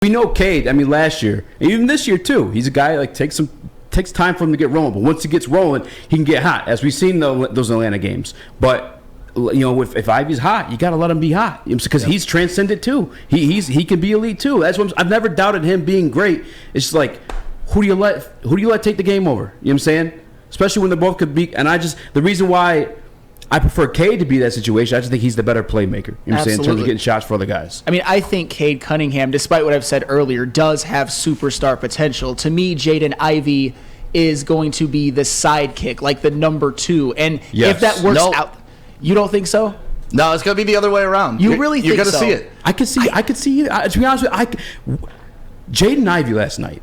We know Cade. I mean, last year, and even this year too. He's a guy like takes time for him to get rolling, but once he gets rolling, he can get hot. As we've seen those Atlanta games. But if Ivy's hot, you got to let him be hot because he's transcended too. He can be elite too. That's what I've never doubted him being great. It's just like who do you let take the game over? You know what I'm saying? Especially when they both could be. And the reason why I prefer Cade to be that situation, I just think he's the better playmaker. You know what I'm saying? In terms of getting shots for other guys. I mean, I think Cade Cunningham, despite what I've said earlier, does have superstar potential. To me, Jaden Ivey is going to be the sidekick, like the number 2. And if that works out, you don't think so? No, it's going to be the other way around. You really think so? You're going to see it. I could see it. To be honest with you, Jaden Ivey last night,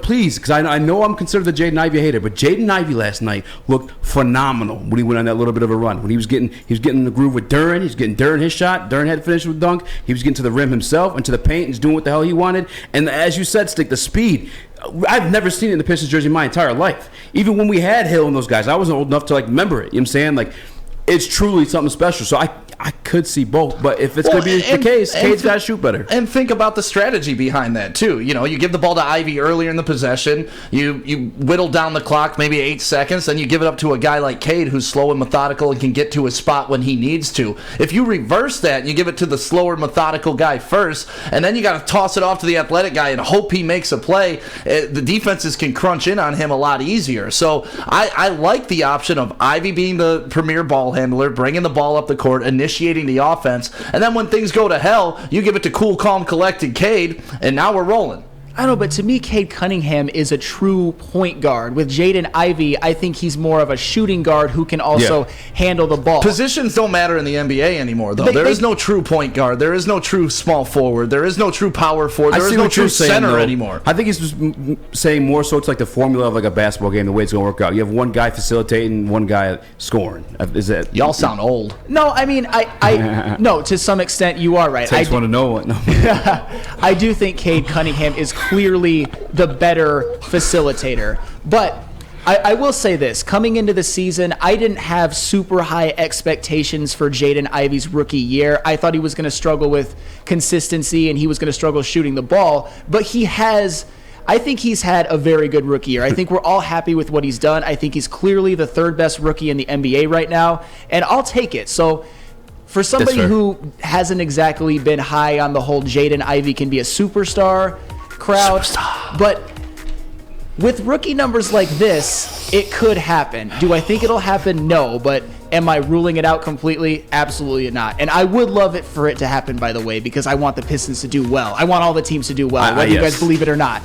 please, because I know I'm considered the Jaden Ivey hater, but Jaden Ivey last night looked phenomenal when he went on that little bit of a run. When he was getting in the groove with Duren, he was getting Duren his shot. Duren had to finish with dunk. He was getting to the rim himself and to the paint and doing what the hell he wanted. And as you said, Stick, the speed. I've never seen it in the Pistons jersey my entire life. Even when we had Hill and those guys, I wasn't old enough to remember it. You know what I'm saying? Like, it's truly something special. So I could see both, but if it's going to be the case, Cade's got to shoot better. And think about the strategy behind that too. You give the ball to Ivy earlier in the possession. You whittle down the clock, maybe 8 seconds, then you give it up to a guy like Cade who's slow and methodical and can get to his spot when he needs to. If you reverse that and you give it to the slower, methodical guy first, and then you got to toss it off to the athletic guy and hope he makes a play, the defenses can crunch in on him a lot easier. So I like the option of Ivy being the premier ball handler, bringing the ball up the court, initiating the offense, and then when things go to hell, you give it to cool, calm, collected Cade, and now we're rolling. I don't know, but to me, Cade Cunningham is a true point guard. With Jaden Ivey, I think he's more of a shooting guard who can also handle the ball. Positions don't matter in the NBA anymore, though. There is no true point guard. There is no true small forward. There is no true power forward. There is no true center anymore. I think he's just saying more so it's like the formula of like a basketball game, the way it's going to work out. You have one guy facilitating, one guy scoring. Is that y'all sound old? No, I mean, I no, to some extent you are right. Takes one to know one. No. I do think Cade Cunningham is clearly the better facilitator. But I will say this. Coming into the season, I didn't have super high expectations for Jaden Ivey's rookie year. I thought he was going to struggle with consistency and he was going to struggle shooting the ball. But I think he's had a very good rookie year. I think we're all happy with what he's done. I think he's clearly the third best rookie in the NBA right now. And I'll take it. So for somebody who hasn't exactly been high on the whole Jaden Ivey can be a superstar crowd, but with rookie numbers like this, it could happen. Do I think it'll happen? No, but am I ruling it out completely? Absolutely not. And I would love it for it to happen, by the way, because I want the Pistons to do well. I want all the teams to do well, whether you guys believe it or not.